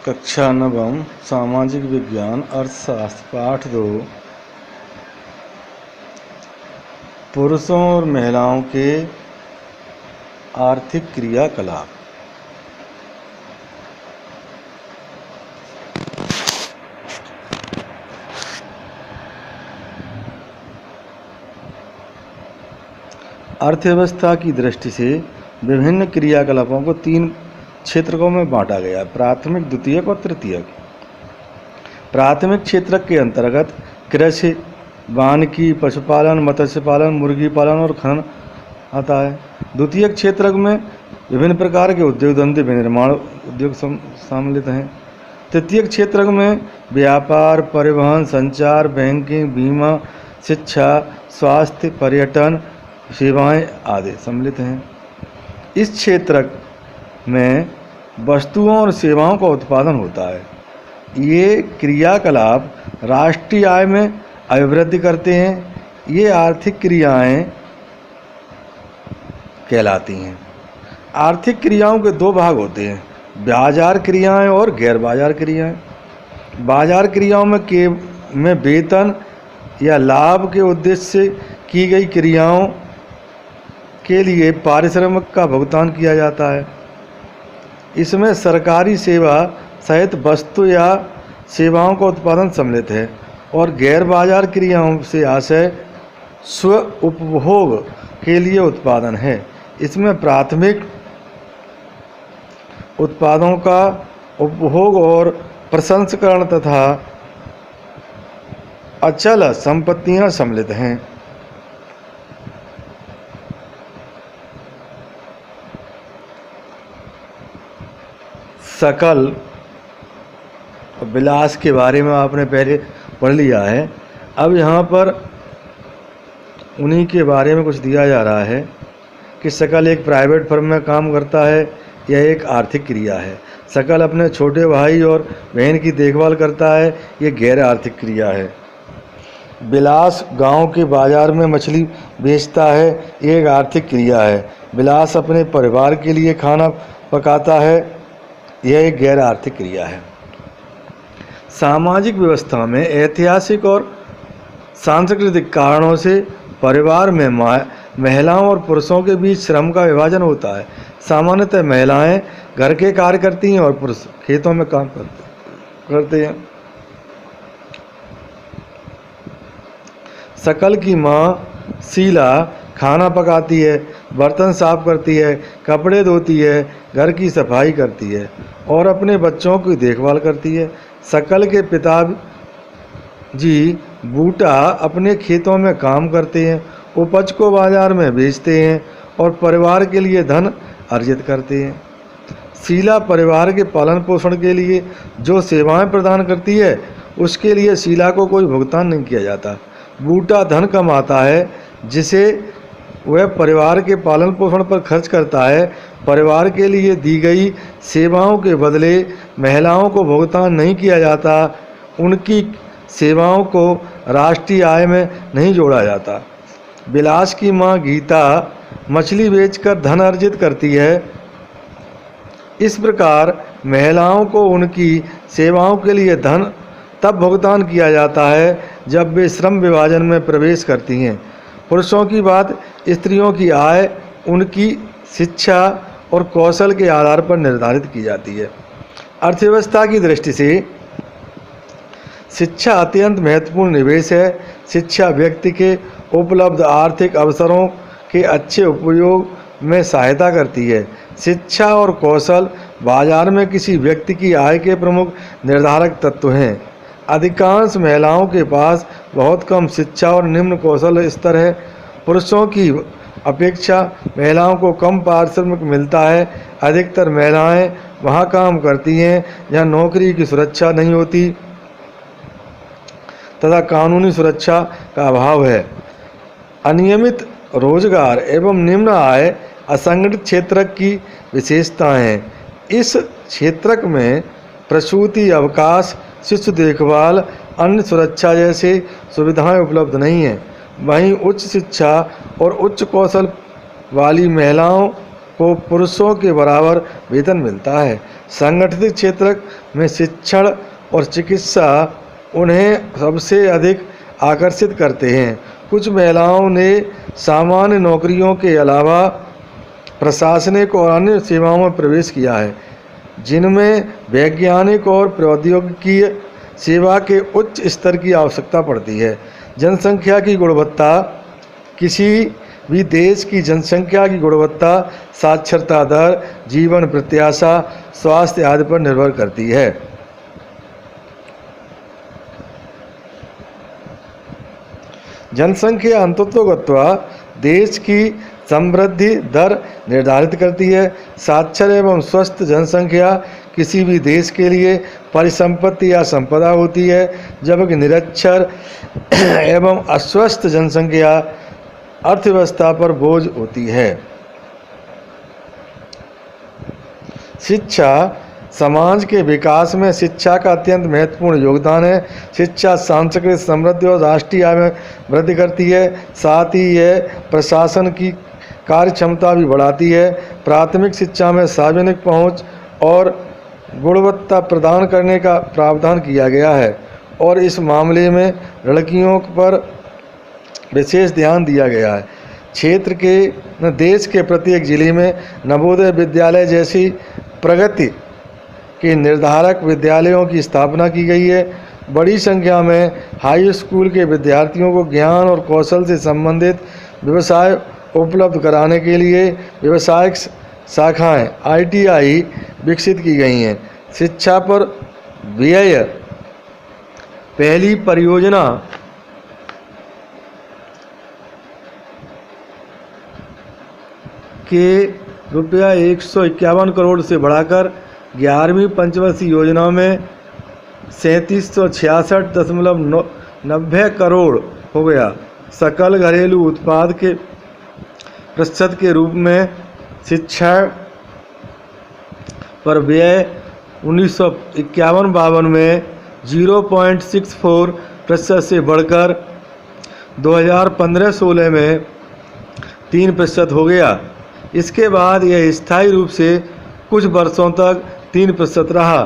कक्षा नवम सामाजिक विज्ञान अर्थशास्त्र पाठ 2 पुरुषों और महिलाओं के आर्थिक क्रियाकलाप। अर्थव्यवस्था की दृष्टि से विभिन्न क्रियाकलापों को 3 क्षेत्रकों में बांटा गया है: प्राथमिक, द्वितीयक और तृतीयक। प्राथमिक क्षेत्र के अंतर्गत कृषि, वानिकी, पशुपालन, मत्स्य पालन, मुर्गी पालन और खनन आता है। द्वितीयक क्षेत्र में विभिन्न प्रकार के उद्योग धंधे, विनिर्माण उद्योग सम्मिलित हैं। तृतीयक क्षेत्र में व्यापार, परिवहन, संचार, बैंकिंग, बीमा, शिक्षा, स्वास्थ्य, पर्यटन सेवाएं आदि सम्मिलित हैं। इस क्षेत्र में वस्तुओं और सेवाओं का उत्पादन होता है। ये क्रियाकलाप राष्ट्रीय आय में अभिवृद्धि करते हैं। ये आर्थिक क्रियाएं कहलाती हैं। आर्थिक क्रियाओं के 2 भाग होते हैं: बाजार क्रियाएं और गैर बाजार क्रियाएं। बाजार क्रियाओं में वेतन या लाभ के उद्देश्य से की गई क्रियाओं के लिए पारिश्रमिक का भुगतान किया जाता है। इसमें सरकारी सेवा सहित वस्तु या सेवाओं का उत्पादन सम्मिलित है। और गैर बाजार क्रियाओं से आशय स्व उपभोग के लिए उत्पादन है। इसमें प्राथमिक उत्पादों का उपभोग और प्रसंस्करण तथा अचल संपत्तियां सम्मिलित हैं। सकल विलास के बारे में आपने पहले पढ़ लिया है। अब यहाँ पर उन्हीं के बारे में कुछ दिया जा रहा है कि सकल एक प्राइवेट फर्म में काम करता है। यह एक आर्थिक क्रिया है। सकल अपने छोटे भाई और बहन की देखभाल करता है। यह गैर आर्थिक क्रिया है। विलास गांव के बाजार में मछली बेचता है। यह एक आर्थिक क्रिया है। विलास अपने परिवार के लिए खाना पकाता है। यह एक गैर आर्थिक क्रिया है। सामाजिक व्यवस्था में ऐतिहासिक और सांस्कृतिक कारणों से परिवार में महिलाओं और पुरुषों के बीच श्रम का विभाजन होता है। सामान्यतः महिलाएं घर के कार्य करती हैं और पुरुष खेतों में काम करते हैं। सकल की माँ शीला खाना पकाती है, बर्तन साफ करती है, कपड़े धोती है, घर की सफाई करती है और अपने बच्चों की देखभाल करती है। सकल के पिताजी बूटा अपने खेतों में काम करते हैं, उपज को बाजार में बेचते हैं और परिवार के लिए धन अर्जित करते हैं। शीला परिवार के पालन पोषण के लिए जो सेवाएं प्रदान करती है उसके लिए शीला को कोई भुगतान नहीं किया जाता। बूटा धन कमाता है जिसे वह परिवार के पालन पोषण पर खर्च करता है। परिवार के लिए दी गई सेवाओं के बदले महिलाओं को भुगतान नहीं किया जाता। उनकी सेवाओं को राष्ट्रीय आय में नहीं जोड़ा जाता। विलास की मां गीता मछली बेचकर धन अर्जित करती है। इस प्रकार महिलाओं को उनकी सेवाओं के लिए धन तब भुगतान किया जाता है जब वे श्रम विभाजन में प्रवेश करती हैं। पुरुषों की बात, स्त्रियों की आय उनकी शिक्षा और कौशल के आधार पर निर्धारित की जाती है। अर्थव्यवस्था की दृष्टि से शिक्षा अत्यंत महत्वपूर्ण निवेश है। शिक्षा व्यक्ति के उपलब्ध आर्थिक अवसरों के अच्छे उपयोग में सहायता करती है। शिक्षा और कौशल बाजार में किसी व्यक्ति की आय के प्रमुख निर्धारक तत्व हैं। अधिकांश महिलाओं के पास बहुत कम शिक्षा और निम्न कौशल स्तर है। पुरुषों की अपेक्षा महिलाओं को कम पारिश्रमिक मिलता है। अधिकतर महिलाएं वहां काम करती हैं जहां नौकरी की सुरक्षा नहीं होती तथा कानूनी सुरक्षा का अभाव है। अनियमित रोजगार एवं निम्न आय असंगठित क्षेत्र की विशेषताएं हैं। इस क्षेत्र में प्रसूति अवकाश, शिशु देखभाल, अन्य सुरक्षा जैसे सुविधाएं उपलब्ध नहीं हैं। वहीं उच्च शिक्षा और उच्च कौशल वाली महिलाओं को पुरुषों के बराबर वेतन मिलता है। संगठित क्षेत्र में शिक्षण और चिकित्सा उन्हें सबसे अधिक आकर्षित करते हैं। कुछ महिलाओं ने सामान्य नौकरियों के अलावा प्रशासनिक और अन्य सेवाओं में प्रवेश किया है, जिनमें वैज्ञानिक और प्रौद्योगिकी सेवा के उच्च स्तर की आवश्यकता पड़ती है। जनसंख्या की गुणवत्ता किसी भी देश की जनसंख्या की गुणवत्ता साक्षरता दर, जीवन प्रत्याशा, स्वास्थ्य आदि पर निर्भर करती है। जनसंख्या अंततोगत्वा देश की समृद्धि दर निर्धारित करती है। साक्षर एवं स्वस्थ जनसंख्या किसी भी देश के लिए परिसंपत्ति या संपदा होती है, जबकि निरक्षर एवं अस्वस्थ जनसंख्या अर्थव्यवस्था पर बोझ होती है। शिक्षा समाज के विकास में शिक्षा का अत्यंत महत्वपूर्ण योगदान है। शिक्षा सांस्कृतिक समृद्धि और राष्ट्रीय आय में वृद्धि करती है। साथ ही यह प्रशासन की कार्य क्षमता भी बढ़ाती है। प्राथमिक शिक्षा में सार्वजनिक पहुंच और गुणवत्ता प्रदान करने का प्रावधान किया गया है और इस मामले में लड़कियों पर विशेष ध्यान दिया गया है। क्षेत्र के देश के प्रत्येक जिले में नवोदय विद्यालय जैसी प्रगति के निर्धारक विद्यालयों की स्थापना की गई है। बड़ी संख्या में हाई स्कूल के विद्यार्थियों को ज्ञान और कौशल से संबंधित व्यवसाय उपलब्ध कराने के लिए व्यावसायिक शाखाएं ITI विकसित की गई हैं। शिक्षा पर व्यय पहली परियोजना के ₹151 करोड़ से बढ़ाकर 11वीं पंचवर्षीय योजना में 3766.90 करोड़ हो गया। सकल घरेलू उत्पाद के प्रतिशत के रूप में शिक्षा पर व्यय 1951-52 में 0.64% से बढ़कर 2015-16 में 3% हो गया। इसके बाद यह स्थायी रूप से कुछ वर्षों तक 3% रहा।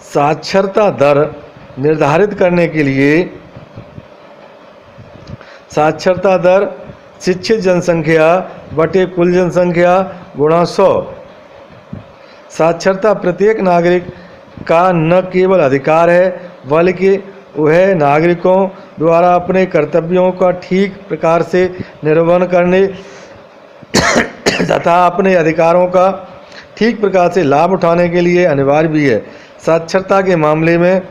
साक्षरता दर निर्धारित करने के लिए साक्षरता दर शिक्षित जनसंख्या बटे कुल जनसंख्या गुणा 100। साक्षरता प्रत्येक नागरिक का न केवल अधिकार है, बल्कि वह नागरिकों द्वारा अपने कर्तव्यों का ठीक प्रकार से निर्वहन करने तथा अपने अधिकारों का ठीक प्रकार से लाभ उठाने के लिए अनिवार्य भी है। साक्षरता के मामले में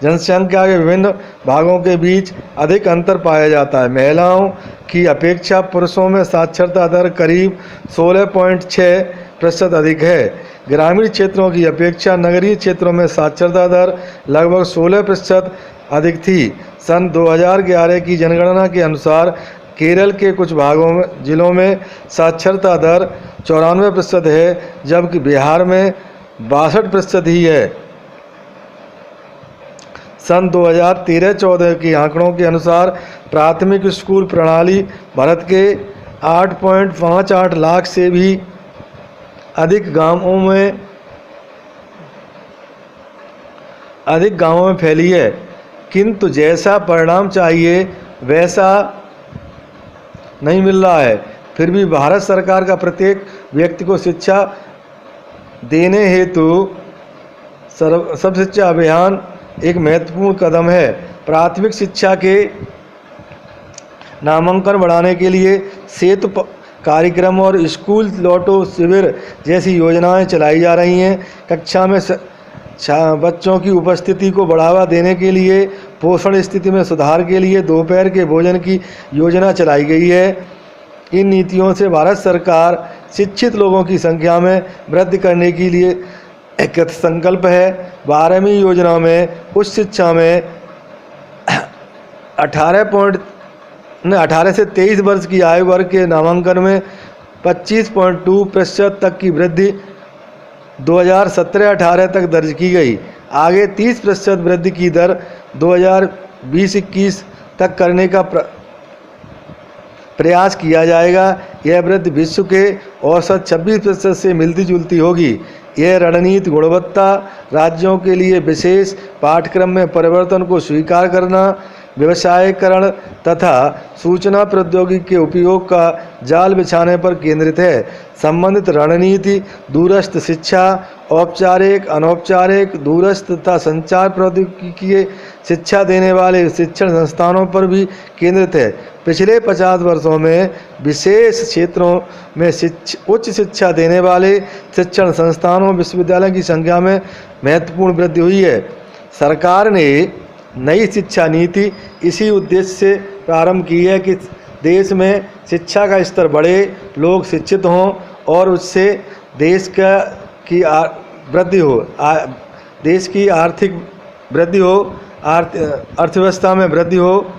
जनसंख्या के विभिन्न भागों के बीच अधिक अंतर पाया जाता है। महिलाओं की अपेक्षा पुरुषों में साक्षरता दर करीब 16.6% अधिक है। ग्रामीण क्षेत्रों की अपेक्षा नगरीय क्षेत्रों में साक्षरता दर लगभग 16% अधिक थी। सन 2011 की जनगणना के अनुसार केरल के कुछ जिलों में साक्षरता दर 94% है, जबकि बिहार में 62% ही है। सन 2013-14 के आंकड़ों के अनुसार प्राथमिक स्कूल प्रणाली भारत के 8.58 लाख से भी अधिक गांवों में फैली है, किंतु जैसा परिणाम चाहिए वैसा नहीं मिल रहा है। फिर भी भारत सरकार का प्रत्येक व्यक्ति को शिक्षा देने हेतु सब शिक्षा अभियान एक महत्वपूर्ण कदम है। प्राथमिक शिक्षा के नामांकन बढ़ाने के लिए सेतु कार्यक्रम और स्कूल लौटो शिविर जैसी योजनाएं चलाई जा रही हैं। कक्षा में बच्चों की उपस्थिति को बढ़ावा देने के लिए पोषण स्थिति में सुधार के लिए दोपहर के भोजन की योजना चलाई गई है। इन नीतियों से भारत सरकार शिक्षित लोगों की संख्या में वृद्धि करने के लिए एक संकल्प है। 12वीं योजना में उच्च शिक्षा में 18 से 23 वर्ष की आयु वर्ग के नामांकन में 25.2% तक की वृद्धि 2017-18 तक दर्ज की गई। आगे 30% वृद्धि की दर 2020-21 तक करने का प्रयास किया जाएगा। यह वृद्धि विश्व के औसत 26% से मिलती जुलती होगी। यह रणनीति गुणवत्ता, राज्यों के लिए विशेष पाठ्यक्रम में परिवर्तन को स्वीकार करना, व्यवसायीकरण तथा सूचना प्रौद्योगिकी के उपयोग का जाल बिछाने पर केंद्रित है। संबंधित रणनीति दूरस्थ शिक्षा, औपचारिक, अनौपचारिक, दूरस्थ तथा संचार प्रौद्योगिकी शिक्षा देने वाले शिक्षण संस्थानों पर भी केंद्रित है। पिछले 50 वर्षों में विशेष क्षेत्रों में उच्च शिक्षा देने वाले शिक्षण संस्थानों, विश्वविद्यालयों की संख्या में महत्वपूर्ण वृद्धि हुई है। सरकार ने नई शिक्षा नीति इसी उद्देश्य से प्रारंभ की है कि देश में शिक्षा का स्तर बढ़े, लोग शिक्षित हों और उससे देश की वृद्धि हो, देश की आर्थिक वृद्धि हो, अर्थव्यवस्था में वृद्धि हो।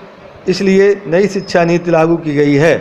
इसलिए नई शिक्षा नीति लागू की गई है।